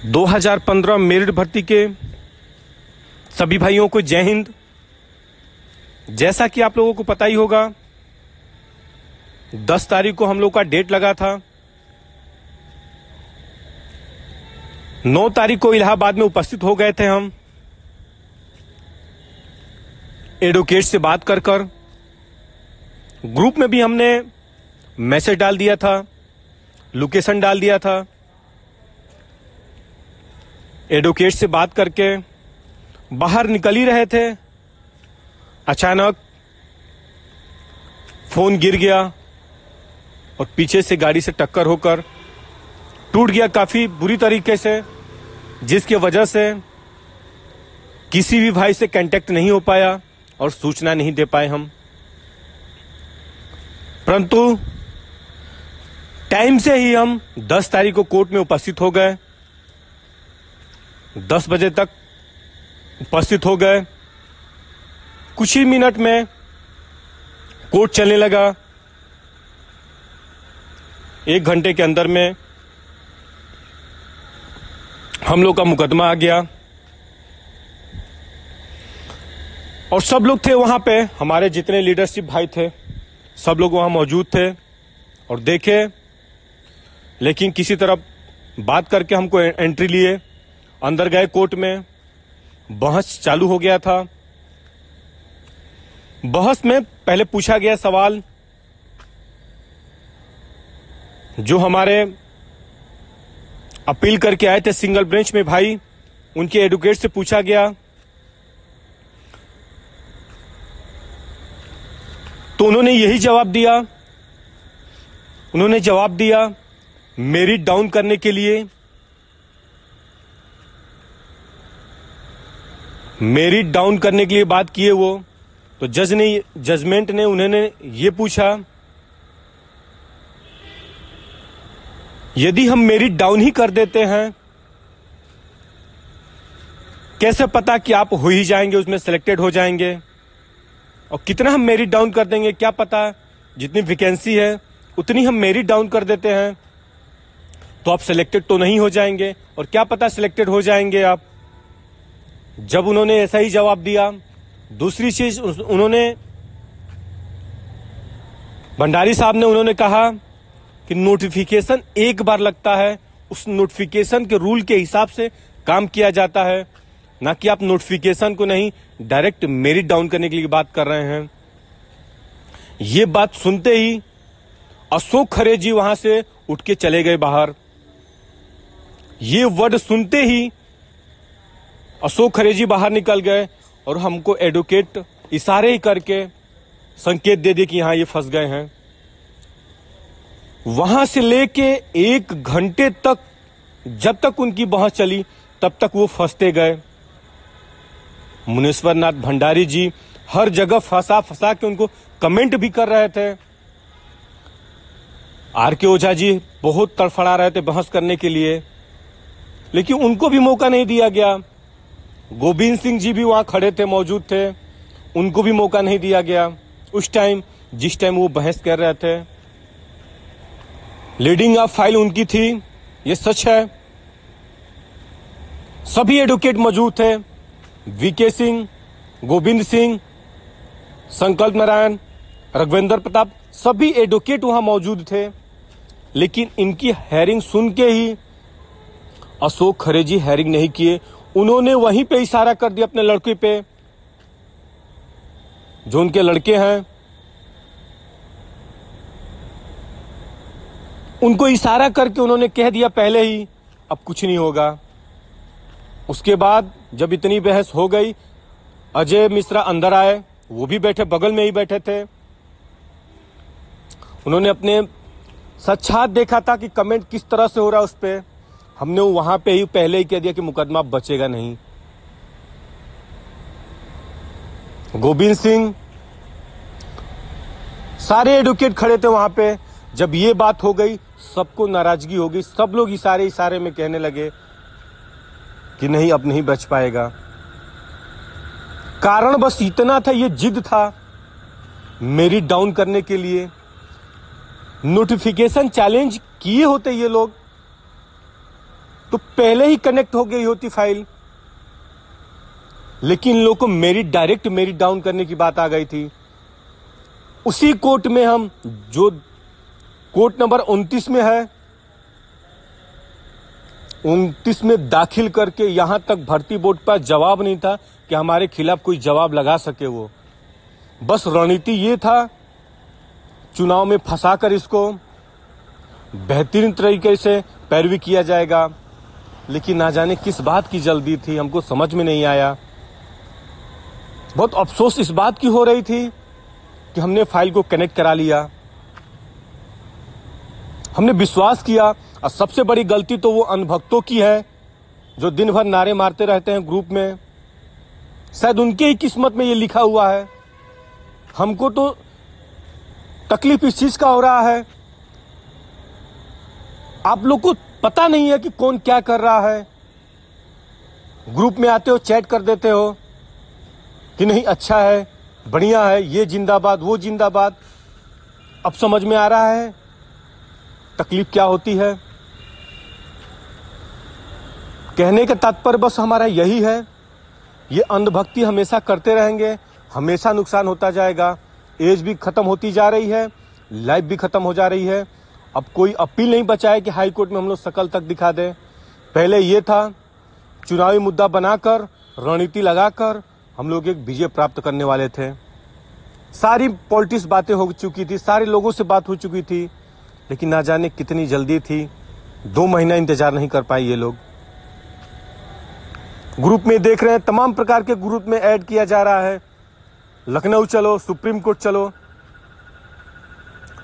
2015 merit भर्ती के सभी भाइयों को जय हिंद। जैसा कि आप लोगों को पता ही होगा, 10 तारीख को हम लोग का डेट लगा था। 9 तारीख को इलाहाबाद में उपस्थित हो गए थे हम एडवोकेट से बात कर ग्रुप में भी हमने मैसेज डाल दिया था, लोकेशन डाल दिया था। एडवोकेट से बात करके बाहर निकल ही रहे थे, अचानक फोन गिर गया और पीछे से गाड़ी से टक्कर होकर टूट गया काफी बुरी तरीके से, जिसकी वजह से किसी भी भाई से कांटेक्ट नहीं हो पाया और सूचना नहीं दे पाए हम। परंतु टाइम से ही हम 10 तारीख को कोर्ट में उपस्थित हो गए। 10 बजे तक उपस्थित हो गए। कुछ ही मिनट में कोर्ट चलने लगा। 1 घंटे के अंदर में हम लोग का मुकदमा आ गया और सब लोग थे वहां पे। हमारे जितने लीडरशिप भाई थे सब लोग वहां मौजूद थे और देखे, लेकिन किसी तरह बात करके हमको एंट्री लिए। अंदर गए कोर्ट में, बहस चालू हो गया था। बहस में पहले पूछा गया सवाल, जो हमारे अपील करके आए थे सिंगल बेंच में भाई, उनके एडवोकेट से पूछा गया तो उन्होंने यही जवाब दिया। उन्होंने जवाब दिया मेरिट डाउन करने के लिए। मेरिट डाउन करने के लिए बात किए वो, तो जजमेंट ने उन्होंने ये पूछा, यदि हम मेरिट डाउन ही कर देते हैं, कैसे पता कि आप हो ही जाएंगे, उसमें सिलेक्टेड हो जाएंगे? और कितना हम मेरिट डाउन कर देंगे, क्या पता जितनी वैकेंसी है उतनी हम मेरिट डाउन कर देते हैं तो आप सिलेक्टेड तो नहीं हो जाएंगे, और क्या पता सिलेक्टेड हो जाएंगे आप। जब उन्होंने ऐसा ही जवाब दिया, दूसरी चीज उन्होंने भंडारी साहब ने उन्होंने कहा कि नोटिफिकेशन एक बार लगता है, उस नोटिफिकेशन के रूल के हिसाब से काम किया जाता है, ना कि आप नोटिफिकेशन को नहीं डायरेक्ट मेरिट डाउन करने के लिए बात कर रहे हैं। ये बात सुनते ही अशोक खरे जी वहां से उठ के चले गए बाहर। ये वर्ड सुनते ही अशोक खरे जी बाहर निकल गए और हमको एडवोकेट इशारे ही करके संकेत दे दिए कि यहां ये फंस गए हैं। वहां से लेके 1 घंटे तक जब तक उनकी बहस चली तब तक वो फंसते गए। मुनेश्वर नाथ भंडारी जी हर जगह फंसा के उनको कमेंट भी कर रहे थे। आर.के. ओझा जी बहुत तड़फड़ा रहे थे बहस करने के लिए, लेकिन उनको भी मौका नहीं दिया गया। गोविंद सिंह जी भी वहां खड़े थे, मौजूद थे, उनको भी मौका नहीं दिया गया उस टाइम जिस टाइम वो बहस कर रहे थे। लीडिंग अप फाइल उनकी थी, ये सच है। सभी एडवोकेट मौजूद थे, वीके सिंह, गोविंद सिंह, संकल्प नारायण, रघुवेंद्र प्रताप, सभी एडवोकेट वहां मौजूद थे। लेकिन इनकी हेयरिंग सुन के ही अशोक खरे जी हेयरिंग नहीं किए। उन्होंने वहीं पे इशारा कर दिया अपने लड़के पे, जो उनके लड़के हैं, उनको इशारा करके उन्होंने कह दिया पहले ही अब कुछ नहीं होगा। उसके बाद जब इतनी बहस हो गई, अजय मिश्रा अंदर आए, वो भी बैठे, बगल में ही बैठे थे। उन्होंने अपने साक्षात देखा था कि कमेंट किस तरह से हो रहा है उस पे। हमने वहां पे ही पहले ही कह दिया कि मुकदमा बचेगा नहीं। गोविंद सिंह, सारे एडवोकेट खड़े थे वहां पे। जब ये बात हो गई सबको नाराजगी हो गई, सब लोग इशारे में कहने लगे कि नहीं अब नहीं बच पाएगा। कारण बस इतना था, ये जिद था मेरिट डाउन करने के लिए। नोटिफिकेशन चैलेंज किए होते ये लोग तो पहले ही कनेक्ट हो गई होती फाइल, लेकिन इन लोगों को डायरेक्ट मेरिट डाउन करने की बात आ गई थी। उसी कोर्ट में हम, जो कोर्ट नंबर 29 में है, 29 में दाखिल करके यहां तक भर्ती बोर्ड पर जवाब नहीं था कि हमारे खिलाफ कोई जवाब लगा सके। वो बस रणनीति ये था, चुनाव में फंसाकर इसको बेहतरीन तरीके से पैरवी किया जाएगा। लेकिन ना जाने किस बात की जल्दी थी, हमको समझ में नहीं आया। बहुत अफसोस इस बात की हो रही थी कि हमने फाइल को कनेक्ट करा लिया, हमने विश्वास किया। और सबसे बड़ी गलती तो वो अनभक्तों की है जो दिन भर नारे मारते रहते हैं ग्रुप में। शायद उनके ही किस्मत में ये लिखा हुआ है। हमको तो तकलीफ इस चीज का हो रहा है, आप लोग को पता नहीं है कि कौन क्या कर रहा है। ग्रुप में आते हो, चैट कर देते हो कि नहीं अच्छा है, बढ़िया है, ये जिंदाबाद, वो जिंदाबाद। अब समझ में आ रहा है तकलीफ क्या होती है। कहने का तात्पर्य बस हमारा यही है, ये अंधभक्ति हमेशा करते रहेंगे, हमेशा नुकसान होता जाएगा। एज भी खत्म होती जा रही है, लाइफ भी खत्म हो जा रही है। अब कोई अपील नहीं बचा है कि हाई कोर्ट में हम लोग शकल तक दिखा दें। पहले ये था, चुनावी मुद्दा बनाकर, रणनीति लगाकर हम लोग एक विजय प्राप्त करने वाले थे। सारी पॉलिटिक्स बातें हो चुकी थी, सारे लोगों से बात हो चुकी थी, लेकिन ना जाने कितनी जल्दी थी। 2 महीना इंतजार नहीं कर पाए ये लोग। ग्रुप में देख रहे हैं, तमाम प्रकार के ग्रुप में ऐड किया जा रहा है, लखनऊ चलो, सुप्रीम कोर्ट चलो।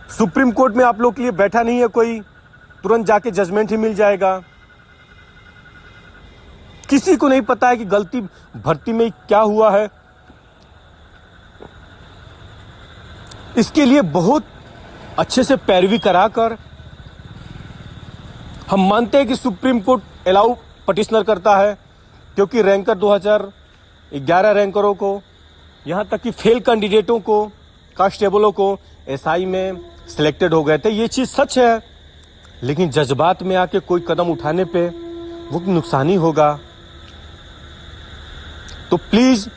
सुप्रीम कोर्ट में आप लोग के लिए बैठा नहीं है कोई, तुरंत जाके जजमेंट ही मिल जाएगा। किसी को नहीं पता है कि गलती भर्ती में क्या हुआ है। इसके लिए बहुत अच्छे से पैरवी कराकर हम मानते हैं कि सुप्रीम कोर्ट अलाउ पटिशनर करता है, क्योंकि रैंकर 2011 रैंकरों को, यहां तक कि फेल कैंडिडेटों को, कांस्टेबलों को एसआई में सिलेक्टेड हो गए थे। ये चीज सच है, लेकिन जज्बात में आके कोई कदम उठाने पे वो नुकसान ही होगा। तो प्लीज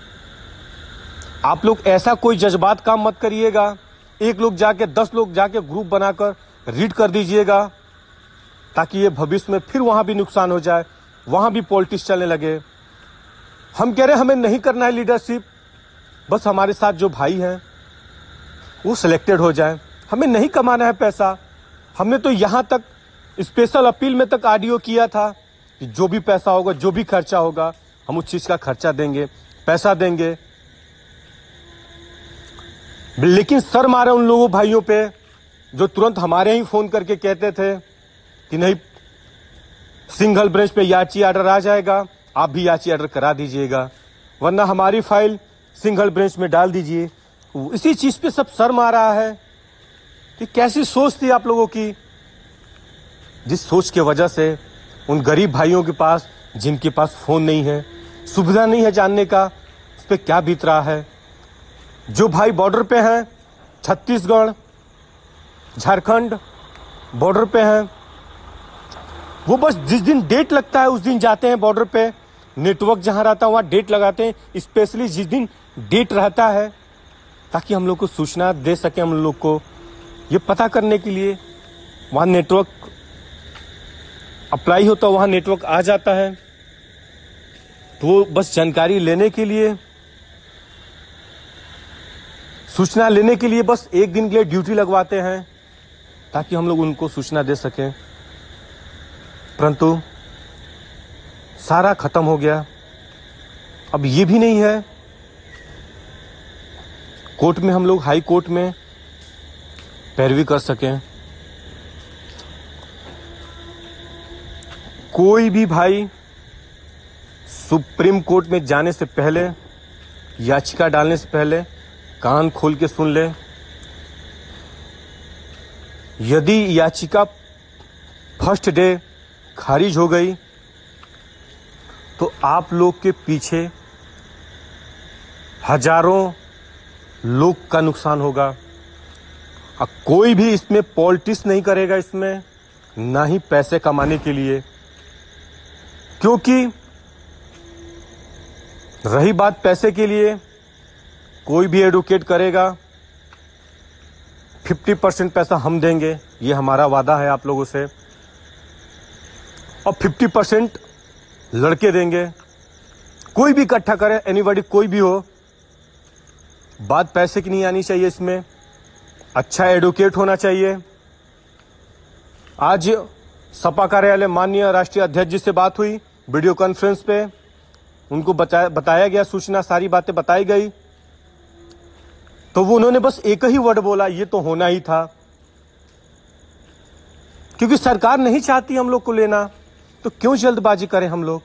आप लोग ऐसा कोई जज्बात काम मत करिएगा। एक लोग जाके 10 लोग जाके ग्रुप बनाकर रीड कर दीजिएगा, ताकि ये भविष्य में फिर वहां भी नुकसान हो जाए, वहां भी पॉलिटिक्स चलने लगे। हम कह रहे हैं हमें नहीं करना है लीडरशिप, बस हमारे साथ जो भाई हैं वो सिलेक्टेड हो जाए। हमें नहीं कमाना है पैसा। हमने तो यहां तक स्पेशल अपील में तक ऑडियो किया था कि जो भी पैसा होगा, जो भी खर्चा होगा, हम उस चीज का खर्चा देंगे, पैसा देंगे। लेकिन सर मारे उन लोगों भाइयों पे जो तुरंत हमारे ही फोन करके कहते थे कि नहीं, सिंगल ब्रांच पे याची ऑर्डर आ जाएगा, आप भी याची ऑर्डर करा दीजिएगा, वरना हमारी फाइल सिंगल ब्रांच में डाल दीजिए। इसी चीज पे सब सर मारा है कि कैसी सोच थी आप लोगों की, जिस सोच के वजह से उन गरीब भाइयों के पास, जिनके पास फोन नहीं है, सुविधा नहीं है जानने का उस पर क्या बीत रहा है। जो भाई बॉर्डर पे हैं, छत्तीसगढ़, झारखंड बॉर्डर पे हैं, वो बस जिस दिन डेट लगता है उस दिन जाते हैं बॉर्डर पे। नेटवर्क जहां रहता है वहां डेट लगाते हैं, स्पेशली जिस दिन डेट रहता है, ताकि हम लोग को सूचना दे सके, हम लोग को ये पता करने के लिए। वहां नेटवर्क अप्लाई होता है, वहां नेटवर्क आ जाता है, तो वो बस जानकारी लेने के लिए, सूचना लेने के लिए बस एक दिन के लिए ड्यूटी लगवाते हैं, ताकि हम लोग उनको सूचना दे सकें। परंतु सारा खत्म हो गया। अब ये भी नहीं है कोर्ट में हम लोग, हाई कोर्ट में पैरवी कर सकें। कोई भी भाई सुप्रीम कोर्ट में जाने से पहले, याचिका डालने से पहले कान खोल के सुन ले। यदि याचिका फर्स्ट डे खारिज हो गई तो आप लोग के पीछे हजारों लोग का नुकसान होगा। और कोई भी इसमें पॉलिटिक्स नहीं करेगा, इसमें ना ही पैसे कमाने के लिए। क्योंकि रही बात पैसे के लिए, कोई भी एडवोकेट करेगा 50% पैसा हम देंगे, ये हमारा वादा है आप लोगों से, और 50% लड़के देंगे। कोई भी इकट्ठा करे, एनीबॉडी कोई भी हो, बात पैसे की नहीं आनी चाहिए इसमें, अच्छा एडवोकेट होना चाहिए। आज सपा कार्यालय माननीय राष्ट्रीय अध्यक्ष जी से बात हुई वीडियो कॉन्फ्रेंस पे, उनको बताया गया, सूचना सारी बातें बताई गई, तो वो उन्होंने बस एक ही वर्ड बोला, ये तो होना ही था। क्योंकि सरकार नहीं चाहती हम लोग को लेना, तो क्यों जल्दबाजी करें हम लोग।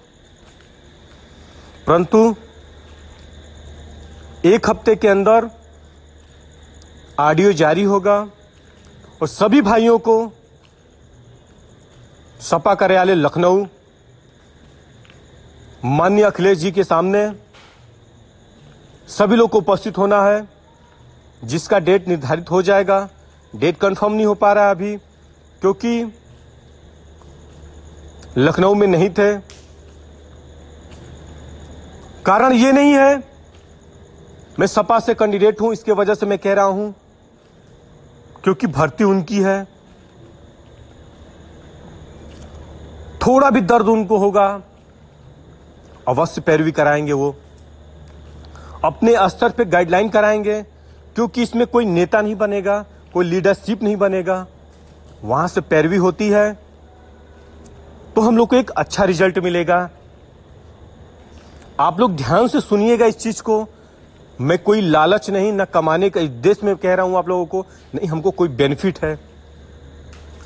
परंतु एक हफ्ते के अंदर ऑडियो जारी होगा और सभी भाइयों को सपा कार्यालय लखनऊ माननीय अखिलेश जी के सामने सभी लोग को उपस्थित होना है, जिसका डेट निर्धारित हो जाएगा। डेट कंफर्म नहीं हो पा रहा है अभी, क्योंकि लखनऊ में नहीं थे। कारण ये नहीं है मैं सपा से कैंडिडेट हूं इसके वजह से मैं कह रहा हूं, क्योंकि भर्ती उनकी है। थोड़ा भी दर्द उनको होगा, अवश्य पैरवी कराएंगे, वो अपने स्तर पे गाइडलाइन कराएंगे, क्योंकि इसमें कोई नेता नहीं बनेगा, कोई लीडरशिप नहीं बनेगा, वहां से पैरवी होती है तो हम लोग को एक अच्छा रिजल्ट मिलेगा। आप लोग ध्यान से सुनिएगा इस चीज को, मैं कोई लालच नहीं, न कमाने का उद्देश्य में कह रहा हूं आप लोगों को, नहीं, हमको कोई बेनिफिट है।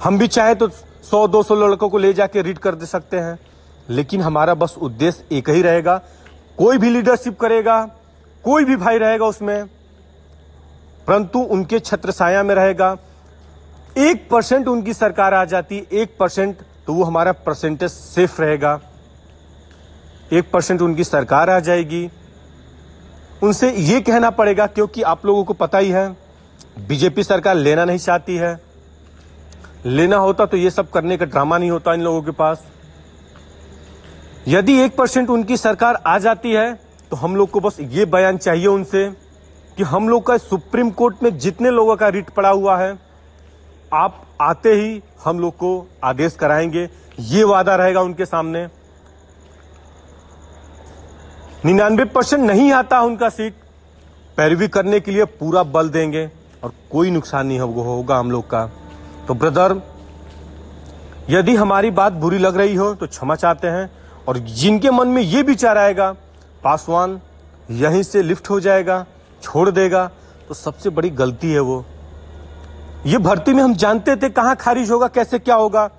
हम भी चाहे तो 100-200 लड़कों को ले जाके रीड कर दे सकते हैं, लेकिन हमारा बस उद्देश्य एक ही रहेगा। कोई भी लीडरशिप करेगा, कोई भी भाई रहेगा उसमें, परंतु उनके छत्र छाया में रहेगा। 1% उनकी सरकार आ जाती, 1%, तो वो हमारा परसेंटेज सेफ रहेगा। 1% उनकी सरकार आ जाएगी, उनसे ये कहना पड़ेगा, क्योंकि आप लोगों को पता ही है बीजेपी सरकार लेना नहीं चाहती है। लेना होता तो ये सब करने का ड्रामा नहीं होता इन लोगों के पास। यदि 1% उनकी सरकार आ जाती है तो हम लोग को बस ये बयान चाहिए उनसे कि हम लोग का सुप्रीम कोर्ट में जितने लोगों का रिट पड़ा हुआ है, आप आते ही हम लोग को आदेश कराएंगे, ये वादा रहेगा उनके सामने। 99% नहीं आता उनका सीट, पैरवी करने के लिए पूरा बल देंगे और कोई नुकसान नहीं होगा हम लोग का। तो ब्रदर, यदि हमारी बात बुरी लग रही हो तो क्षमा चाहते हैं, और जिनके मन में ये विचार आएगा पासवान यहीं से लिफ्ट हो जाएगा, छोड़ देगा, तो सबसे बड़ी गलती है वो। ये भर्ती में हम जानते थे कहां खारिज होगा, कैसे क्या होगा।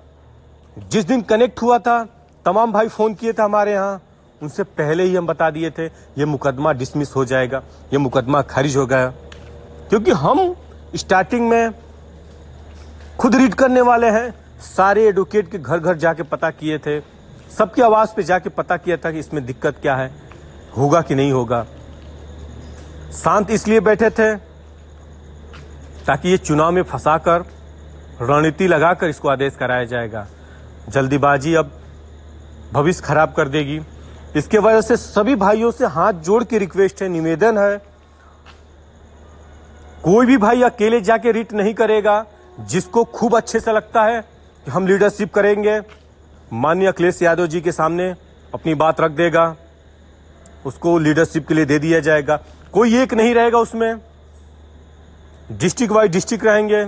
जिस दिन कनेक्ट हुआ था, तमाम भाई फोन किए थे हमारे यहां, उनसे पहले ही हम बता दिए थे ये मुकदमा डिसमिस हो जाएगा, ये मुकदमा खारिज हो गया। क्योंकि हम स्टार्टिंग में खुद रीड करने वाले हैं, सारे एडवोकेट के घर घर जाके पता किए थे, सबकी आवाज पे जाके पता किया था कि इसमें दिक्कत क्या है, होगा कि नहीं होगा। शांत इसलिए बैठे थे ताकि ये चुनाव में फंसाकर रणनीति लगाकर इसको आदेश कराया जाएगा। जल्दीबाजी अब भविष्य खराब कर देगी। इसके वजह से सभी भाइयों से हाथ जोड़ के रिक्वेस्ट है, निवेदन है, कोई भी भाई अकेले जाके रीट नहीं करेगा। जिसको खूब अच्छे से लगता है कि हम लीडरशिप करेंगे, माननीय अखिलेश यादव जी के सामने अपनी बात रख देगा, उसको लीडरशिप के लिए दे दिया जाएगा। कोई एक नहीं रहेगा उसमें, डिस्ट्रिक्ट वाइज डिस्ट्रिक्ट रहेंगे,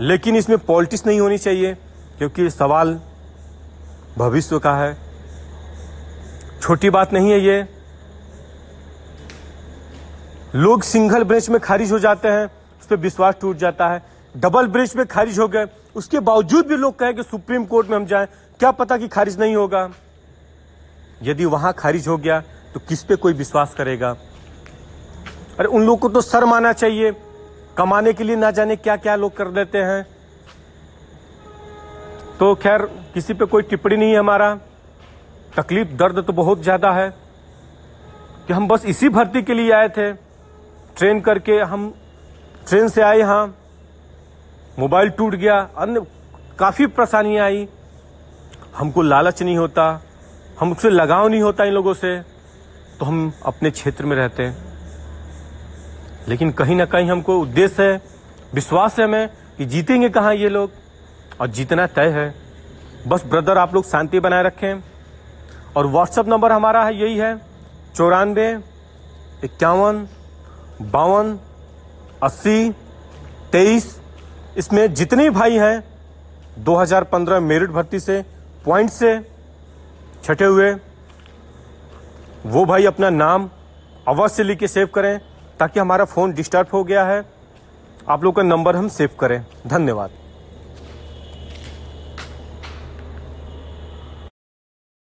लेकिन इसमें पॉलिटिक्स नहीं होनी चाहिए, क्योंकि सवाल भविष्य का है। छोटी बात नहीं है ये। लोग सिंगल ब्रांच में खारिज हो जाते हैं, उस पर विश्वास टूट जाता है। डबल ब्रांच में खारिज हो गए, उसके बावजूद भी लोग कहें कि सुप्रीम कोर्ट में हम जाएं, क्या पता कि खारिज नहीं होगा। यदि वहां खारिज हो गया तो किस पे कोई विश्वास करेगा। अरे उन लोगों को तो शर्म आना चाहिए, कमाने के लिए ना जाने क्या क्या लोग कर देते हैं। तो खैर किसी पे कोई टिप्पणी नहीं है हमारा। तकलीफ दर्द तो बहुत ज्यादा है कि हम बस इसी भर्ती के लिए आए थे, ट्रेन करके हम ट्रेन से आए यहां, मोबाइल टूट गया, अन्य काफी परेशानियां आई, हमको लालच नहीं होता, हमसे लगाव नहीं होता इन लोगों से, तो हम अपने क्षेत्र में रहते हैं। लेकिन कहीं ना कहीं हमको उद्देश्य है, विश्वास है हमें कि जीतेंगे कहाँ ये लोग, और जीतना तय है। बस ब्रदर आप लोग शांति बनाए रखें। और व्हाट्सएप नंबर हमारा है यही है 94 51 52 80 23। इसमें जितने भाई हैं 2015 मेरिट भर्ती से पॉइंट से छटे हुए, वो भाई अपना नाम अवश्य लिख के सेव करें, ताकि हमारा फ़ोन डिस्टर्ब हो गया है, आप लोग का नंबर हम सेव करें। धन्यवाद।